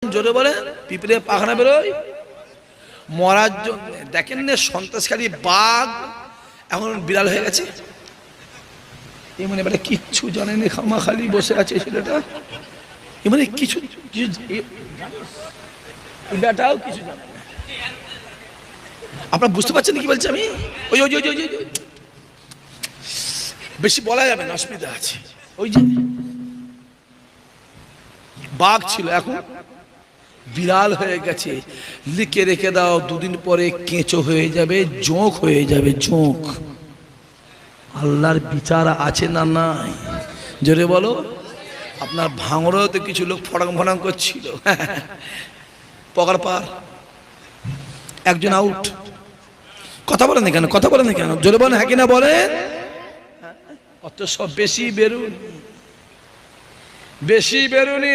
জোরে বলে পিঁপড়ে পাখনা বেরোয় মরার জন্য। দেখেন না সন্ত্রাসকারী বাঘ এখন বিড়াল হয়ে গেছে। এমন এবারে কিচ্ছু জানেনি, খামাখালি বসে আছে ছেলেটা। এমনি কিছু বেটাও কিছু জানে না। আপনারা বুঝতে পারছেন কি বলছি আমি? ওই ওই ওই ওই বেশি বলা যাবে না, অসুবিধা আছে। ওই যে বাঘ ছিল এখন বিড়াল হয়ে গেছে। লিখে রেখে দাও, দুদিন পরে কেঁচো হয়ে যাবে, জোঁক হয়ে যাবে, জোঁক। আল্লাহর বিচার আছে না নাই? জোরে বলো। আপনার ভাঙড়েও তো কিছু লোক ফটাং ফটাং করছিল, পকার পার, একজন আউট। কথা বলেন না কেন? কথা বলেন না কেন? জোরে বলেন হ্যাঁ কিনা বলেন। অত সব বেশি বেরুন, বেশি বেরুনি।